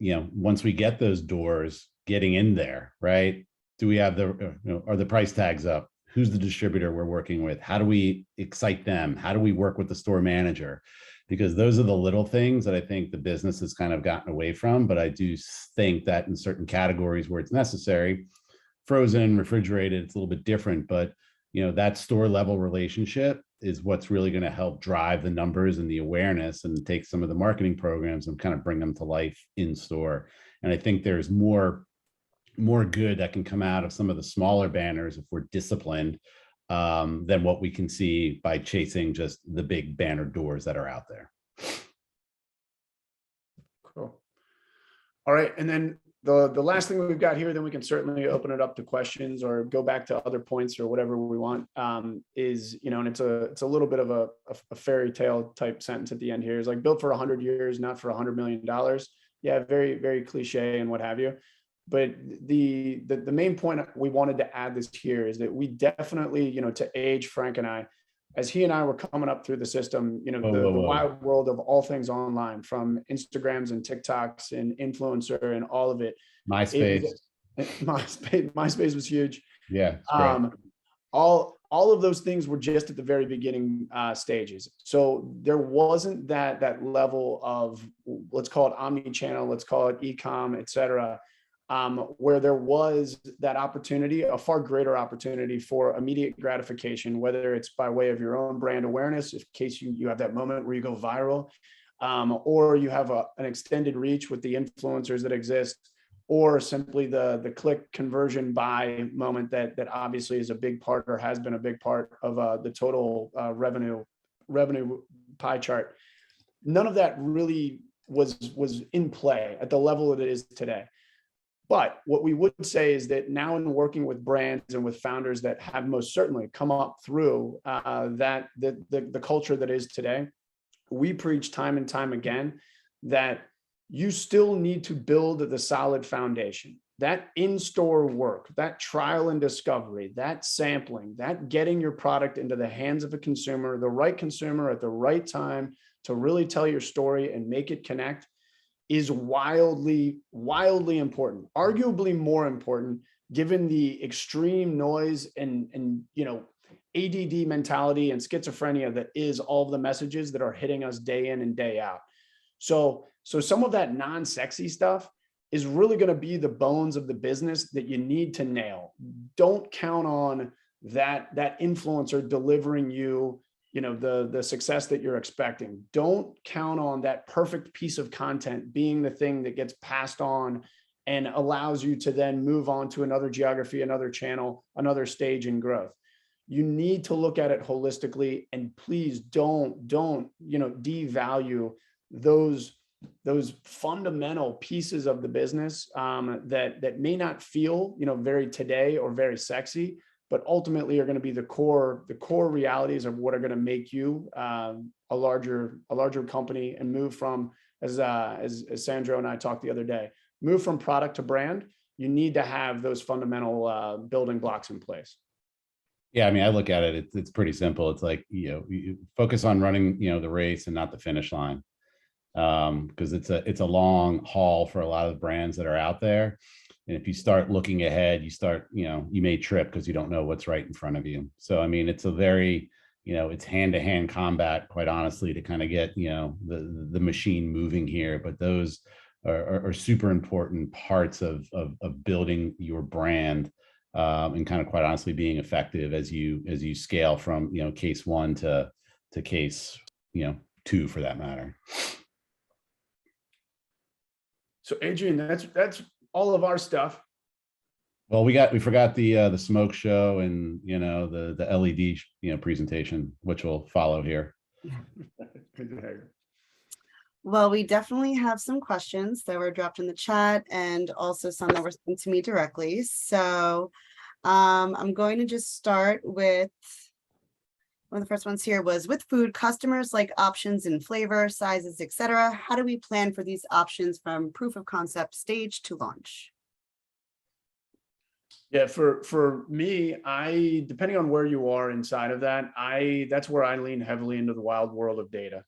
once we get those doors, getting in there, right? Do we have are the price tags up? Who's the distributor we're working with? How do we excite them? How do we work with the store manager? Because those are the little things that I think the business has kind of gotten away from. But I do think that in certain categories where it's necessary, frozen, refrigerated, it's a little bit different. But that store level relationship is what's really going to help drive the numbers and the awareness and take some of the marketing programs and kind of bring them to life in store. And I think there's more good that can come out of some of the smaller banners if we're disciplined than what we can see by chasing just the big banner doors that are out there. Cool. All right. And then the last thing we've got here, then we can certainly open it up to questions or go back to other points or whatever we want, is, and it's a little bit of a fairy tale type sentence at the end here. Is like built for 100 years, not for $100 million. Yeah, very, very cliche and what have you. But the main point we wanted to add this here is that we definitely, to age Frank and I, as he and I were coming up through the system, the wild world of all things online, from Instagrams and TikToks and influencer and all of it. MySpace was huge. Yeah. All of those things were just at the very beginning stages. So there wasn't that level of, let's call it omni-channel, let's call it e-com, et cetera, where there was that opportunity, a far greater opportunity for immediate gratification, whether it's by way of your own brand awareness, in case you have that moment where you go viral, or you have an extended reach with the influencers that exist, or simply the click conversion buy moment that obviously is a big part or has been a big part of the total revenue pie chart. None of that really was in play at the level that it is today. But what we would say is that now in working with brands and with founders that have most certainly come up through the culture that is today, we preach time and time again that you still need to build the solid foundation. That in-store work, that trial and discovery, that sampling, that getting your product into the hands of a consumer, the right consumer at the right time to really tell your story and make it connect, is wildly, wildly important, arguably more important given the extreme noise and ADD mentality and schizophrenia that is all of the messages that are hitting us day in and day out. So some of that non-sexy stuff is really going to be the bones of the business that you need to nail. Don't count on that influencer delivering you the success that you're expecting. Don't count on that perfect piece of content being the thing that gets passed on and allows you to then move on to another geography, another channel, another stage in growth. You need to look at it holistically, and please don't devalue those fundamental pieces of the business that may not feel very today or very sexy, but ultimately are going to be the core realities of what are going to make you a larger company and move from, as Sandro and I talked the other day, move from product to brand. You need to have those fundamental building blocks in place. Yeah, I mean, I look at it, it's pretty simple. It's like, you focus on running, the race and not the finish line. Because it's a long haul for a lot of brands that are out there. And if you start looking ahead, you may trip because you don't know what's right in front of you. So, I mean, it's a very, it's hand-to-hand combat, quite honestly, to kind of get, the machine moving here. But those are super important parts of building your brand, and kind of, quite honestly, being effective as you scale from, case one to case, two, for that matter. So Adrian, that's all of our stuff. Well, we forgot the smoke show and, the LED, presentation, which will follow here. Well, we definitely have some questions that were dropped in the chat, and also some that were sent to me directly. So I'm going to just start with one of the first ones here. Was, with food, customers like options in flavor, sizes, etc. How do we plan for these options from proof of concept stage to launch? Yeah, for me, depending on where you are inside of that, that's where I lean heavily into the wild world of data.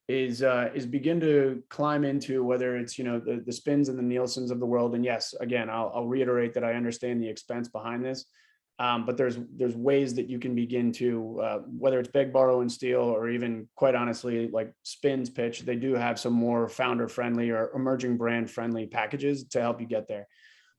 Is begin to climb into, whether it's, the spins and the Nielsen's of the world. And yes, again, I'll reiterate that I understand the expense behind this, but there's ways that you can begin to, whether it's beg, borrow, and steal, or even, quite honestly, like Spins pitch, they do have some more founder friendly or emerging brand friendly packages to help you get there.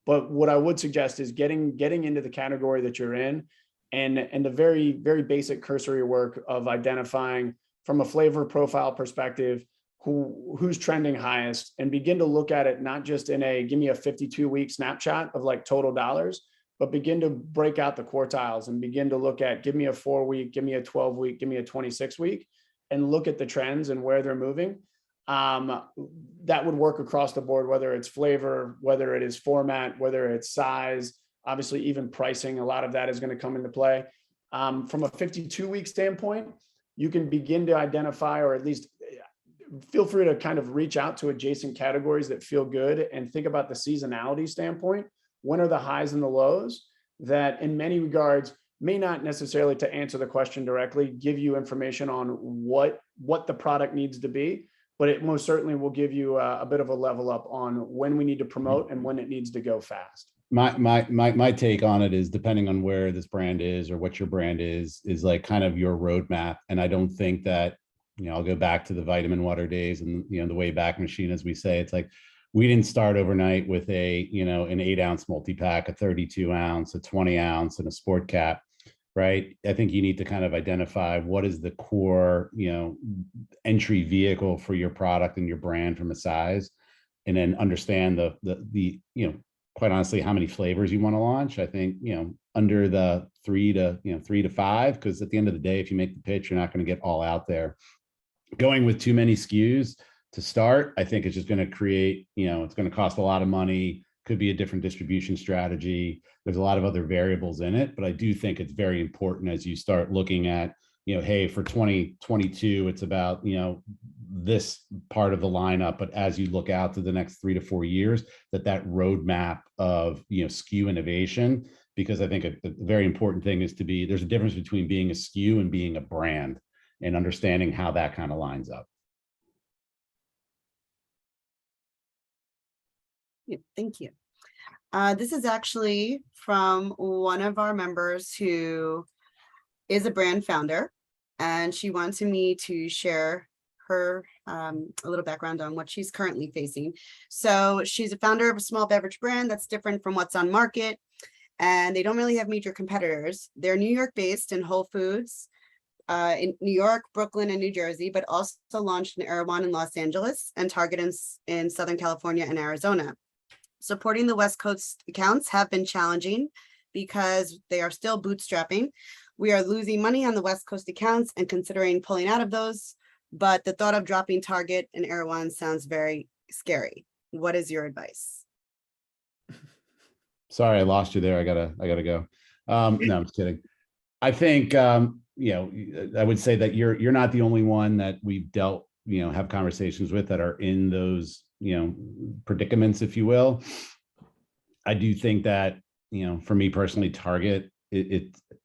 But what I would suggest is getting into the category that you're in, and the very, very basic cursory work of identifying, from a flavor profile perspective, who's trending highest, and begin to look at it not just in give me a 52-week snapshot of like total dollars, but begin to break out the quartiles and begin to look at, give me a 4-week, give me a 12-week, give me a 26-week, and look at the trends and where they're moving. That would work across the board, whether it's flavor, whether it is format, whether it's size, obviously even pricing. A lot of that is going to come into play. From a 52-week standpoint, you can begin to identify, or at least feel free to kind of reach out to adjacent categories that feel good, and think about the seasonality standpoint. When are the highs and the lows that, in many regards, may not necessarily, to answer the question directly, give you information on what the product needs to be, but it most certainly will give you a bit of a level up on when we need to promote and when it needs to go fast. My take on it is, depending on where this brand is or what your brand is like kind of your roadmap. And I don't think that, I'll go back to the vitamin water days and, the way back machine, as we say. It's like, we didn't start overnight with an 8-ounce multi-pack, a 32-ounce, a 20-ounce, and a sport cap, right? I think you need to kind of identify what is the core, entry vehicle for your product and your brand from a size, and then understand the quite honestly, how many flavors you want to launch. I think, under the 3 to 5, because at the end of the day, if you make the pitch, you're not going to get all out there. Going with too many SKUs to start, I think it's just going to create, it's going to cost a lot of money. Could be a different distribution strategy. There's a lot of other variables in it, but I do think it's very important as you start looking at, hey, for 2022, it's about, this part of the lineup, but as you look out to the next 3 to 4 years, that roadmap of, SKU innovation, because I think a very important thing is there's a difference between being a SKU and being a brand, and understanding how that kind of lines up. Thank you. This is actually from one of our members who is a brand founder, and she wanted me to share her a little background on what she's currently facing. So she's a founder of a small beverage brand that's different from what's on market, and they don't really have major competitors. They're New York based in Whole Foods in New York, Brooklyn, and New Jersey, but also launched in Erewhon in Los Angeles and Target in Southern California and Arizona. Supporting the West Coast accounts have been challenging because they are still bootstrapping. We are losing money on the West Coast accounts and considering pulling out of those, but the thought of dropping Target and Erewhon sounds very scary. What is your advice? Sorry, I lost you there. I gotta go. No, I'm just kidding. I think, I would say that you're not the only one that we've dealt, have conversations with that are in those, predicaments, if you will. I do think that, for me personally, Target,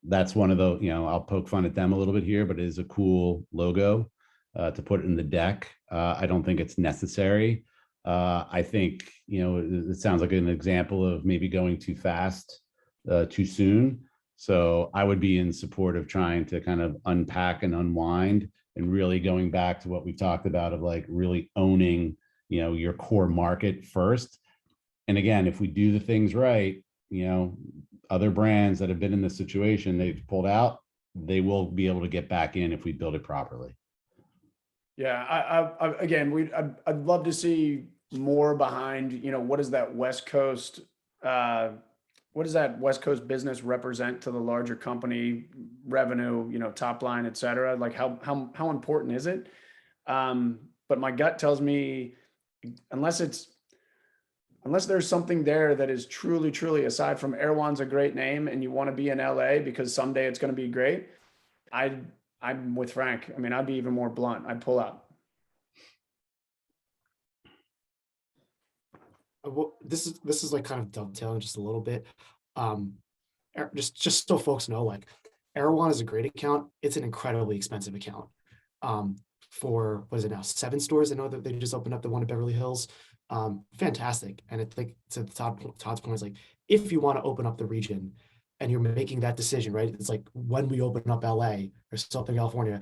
that's one of the, I'll poke fun at them a little bit here, but it is a cool logo to put in the deck. I don't think it's necessary. I think, it sounds like an example of maybe going too fast, too soon. So I would be in support of trying to kind of unpack and unwind and really going back to what we talked about of like really owning, your core market first. And again, if we do the things right, other brands that have been in this situation, they've pulled out, they will be able to get back in if we build it properly. Yeah, I'd love to see more behind, what is that West Coast, what does that West Coast business represent to the larger company revenue, top line, et cetera? Like how important is it? But my gut tells me unless there's something there that is truly, truly, aside from Erewhon's a great name and you want to be in LA because someday it's going to be great, I'm with Frank. I mean, I'd be even more blunt. I'd pull out. Well, this is like kind of dovetailing just a little bit. Just so folks know, like Erewhon is a great account. It's an incredibly expensive account. For what is it now? 7 stores. I know that they just opened up the one in Beverly Hills. Fantastic. And it's like to Todd's point, is like if you want to open up the region and you're making that decision, right? It's like when we open up LA or Southern California,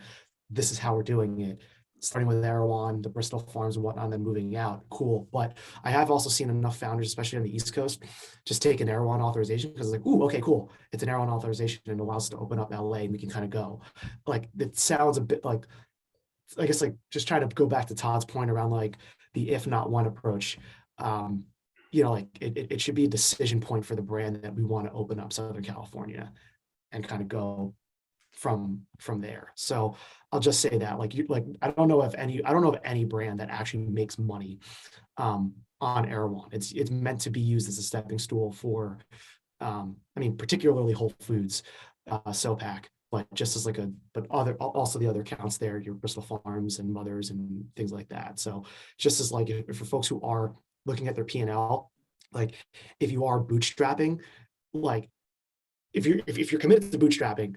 this is how we're doing it. Starting with Erewhon, the Bristol farms and whatnot, and then moving out. Cool. But I have also seen enough founders, especially on the East Coast, just take an Erewhon authorization because it's like, ooh, okay, cool. It's an Erewhon authorization and it allows us to open up LA and we can kind of go. Like it sounds a bit like, I guess, like just trying to go back to Todd's point around like the if not one approach. Like it should be a decision point for the brand that we want to open up Southern California and kind of go from there. So I'll just say that I don't know of any brand that actually makes money on Erewhon. It's meant to be used as a stepping stool for particularly Whole Foods, SoPac, but just as also the other accounts there, your Bristol Farms and Mothers and things like that. So just as like if for folks who are looking at their P&L, like if you are bootstrapping, like if you're committed to bootstrapping,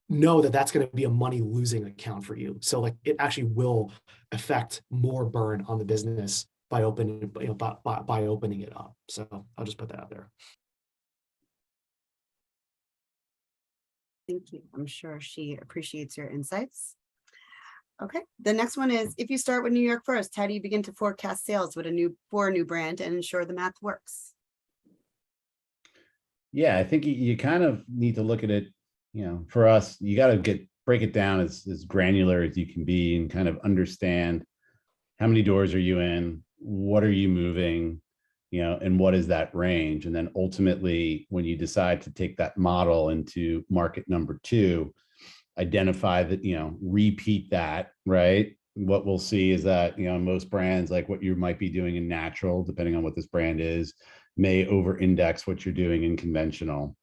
know that that's going to be a money losing account for you. So like it actually will affect more burn on the business by opening it up. So I'll just put that out there. Thank you. I'm sure she appreciates your insights. Okay, the next one is, if you start with New York first, how do you begin to forecast sales with for a new brand and ensure the math works? Yeah, I think you kind of need to look at it, for us, you got to break it down as granular as you can be and kind of understand how many doors are you in, what are you moving, and what is that range? And then ultimately, when you decide to take that model into market number 2, identify that, repeat that, right? What we'll see is that, most brands, like what you might be doing in natural, depending on what this brand is, may over index what you're doing in conventional.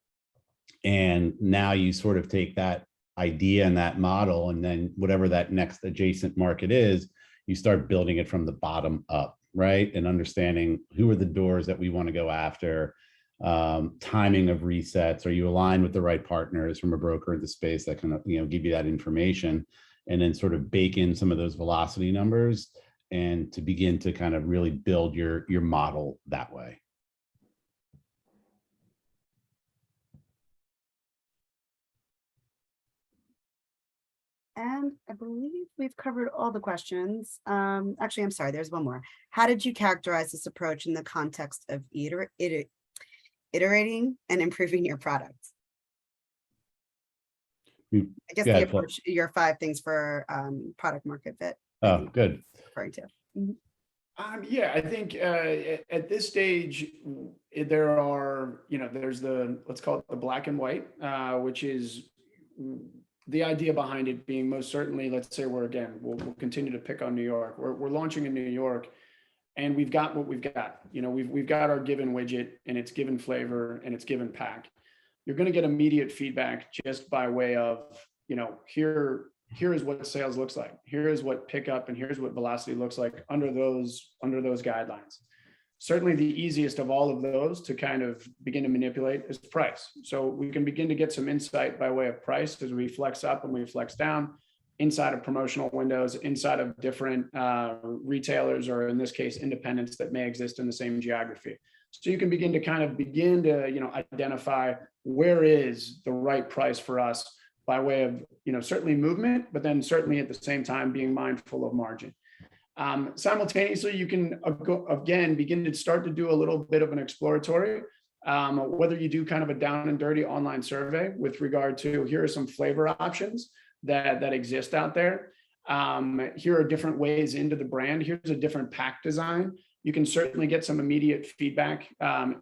And now you sort of take that idea and that model, and then whatever that next adjacent market is, you start building it from the bottom up, right? And understanding who are the doors that we want to go after, timing of resets. Are you aligned with the right partners from a broker in the space that can, give you that information, and then sort of bake in some of those velocity numbers and to begin to kind of really build your model that way. And I believe we've covered all the questions. Actually, I'm sorry, there's one more. How did you characterize this approach in the context of iterating and improving your product? I guess the approach, your 5 things for product market fit. Oh, good. Referring to. Yeah, I think at this stage, there are, there's let's call it the black and white, which is the idea behind it being most certainly, let's say we'll continue to pick on New York. We're launching in New York, and we've got what we've got. We've got our given widget, and it's given flavor, and it's given pack. You're going to get immediate feedback just by way of, here is what sales looks like. Here is what pickup and here's what velocity looks like under those guidelines. Certainly the easiest of all of those to kind of begin to manipulate is price. So we can begin to get some insight by way of price as we flex up and we flex down inside of promotional windows, inside of different retailers, or in this case, independents that may exist in the same geography. So you can begin to identify where is the right price for us by way of, certainly movement, but then certainly at the same time being mindful of margin. Simultaneously, you can again begin to start to do a little bit of an exploratory, whether you do kind of a down and dirty online survey with regard to here are some flavor options that exist out there. Here are different ways into the brand. Here's a different pack design. You can certainly get some immediate feedback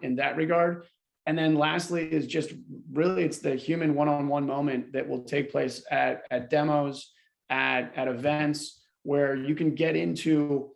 in that regard. And then lastly is just really it's the human one-on-one moment that will take place at demos, at events, where you can get into,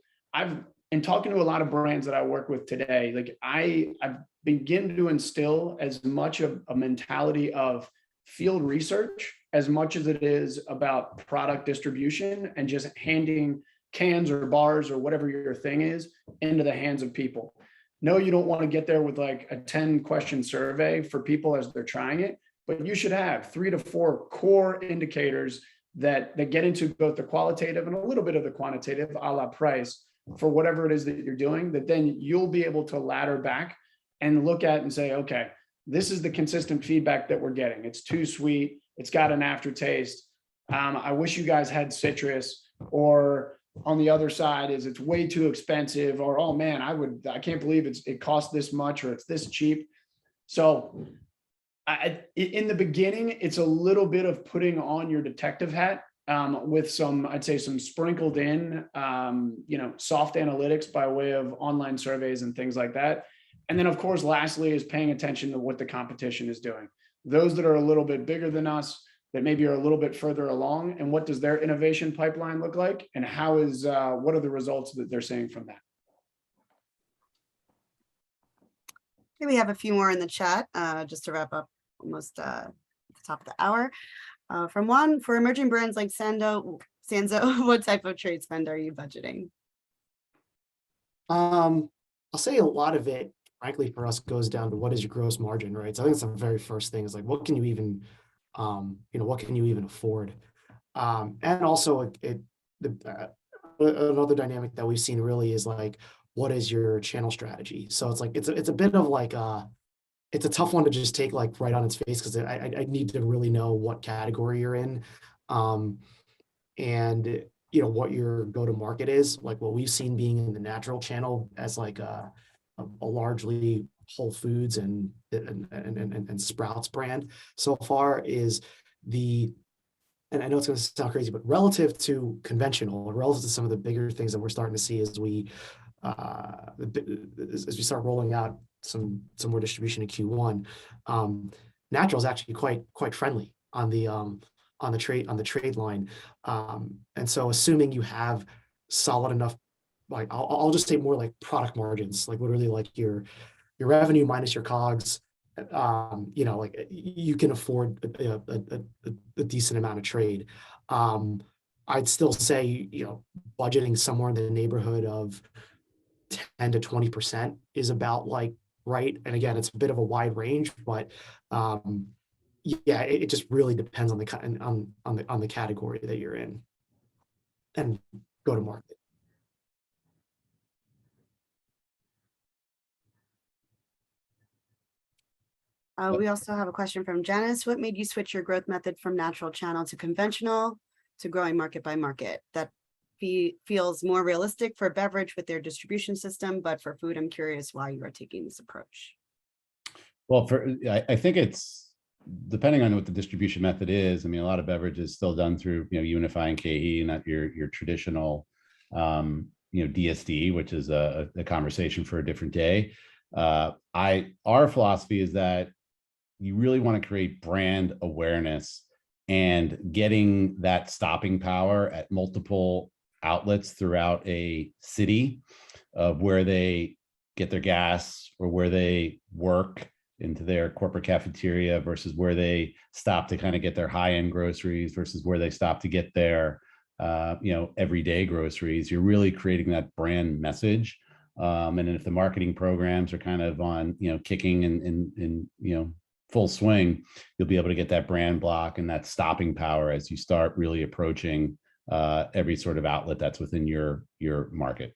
in talking to a lot of brands that I work with today, like I've begin to instill as much of a mentality of field research as much as it is about product distribution and just handing cans or bars or whatever your thing is into the hands of people. No, you don't want to get there with like a 10-question survey for people as they're trying it, but you should have 3 to 4 core indicators that get into both the qualitative and a little bit of the quantitative, a la price, for whatever it is that you're doing, that then you'll be able to ladder back and look at and say, okay, this is the consistent feedback that we're getting. It's too sweet. It's got an aftertaste. I wish you guys had citrus. Or on the other side is it's way too expensive. Or, oh man, I can't believe it costs this much, or it's this cheap. So in the beginning, it's a little bit of putting on your detective hat with some, I'd say some sprinkled in, soft analytics by way of online surveys and things like that. And then of course, lastly is paying attention to what the competition is doing. Those that are a little bit bigger than us, that maybe are a little bit further along, and what does their innovation pipeline look like? And what are the results that they're seeing from that? Okay, we have a few more in the chat, just to wrap up almost at the top of the hour. From one, for emerging brands like Sanzo, what type of trade spend are you budgeting? I'll say a lot of it, frankly, for us goes down to what is your gross margin, right? So I think it's the very first thing is like, what can you even, what can you even afford? And also another dynamic that we've seen really is like, what is your channel strategy? So it's like, it's a bit of like, it's a tough one to just take like right on its face, because I need to really know what category you're in. And what your go-to-market is. Like what we've seen being in the natural channel as like a largely Whole Foods and Sprouts brand so far is and I know it's going to sound crazy, but relative to conventional, relative to some of the bigger things that we're starting to see as we start rolling out some more distribution in Q1, natural is actually quite friendly on the trade line, and so assuming you have solid enough, like I'll just say more like product margins, like literally like your revenue minus your COGS, like you can afford a decent amount of trade. I'd still say budgeting somewhere in the neighborhood of 10 to 20% is about like right. And again, it's a bit of a wide range, but yeah, it just really depends on the category that you're in and go to market. We also have a question from Janice. What made you switch your growth method from natural channel to conventional to growing market by market? That feels more realistic for beverage with their distribution system, but for food, I'm curious why you are taking this approach. Well, I think it's depending on what the distribution method is. I mean, a lot of beverage is still done through unifying KE, not your traditional DSD, which is a conversation for a different day. Our philosophy is that you really want to create brand awareness and getting that stopping power at multiple outlets throughout a city of where they get their gas or where they work into their corporate cafeteria versus where they stop to kind of get their high-end groceries versus where they stop to get their everyday groceries. You're really creating that brand message. And if the marketing programs are kind of on, kicking in full swing, you'll be able to get that brand block and that stopping power as you start really approaching every sort of outlet that's within your market.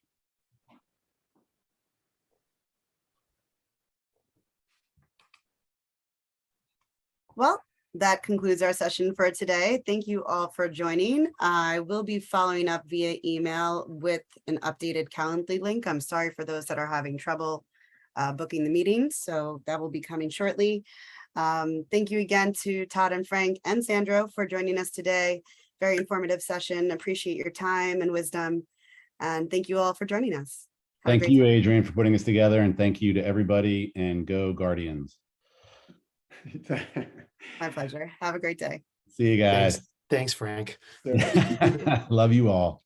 Well, that concludes our session for today. Thank you all for joining. I will be following up via email with an updated Calendly link. I'm sorry for those that are having trouble booking the meetings, so that will be coming shortly. Thank you again to Todd and Frank and Sandro for joining us today. Very informative session. Appreciate your time and wisdom. And thank you all for joining us. Have a Thank great you, Adrian, for putting us together, and thank you to everybody, and go Guardians. My pleasure. Have a great day. See you guys. Thanks, Frank. Yeah. Love you all.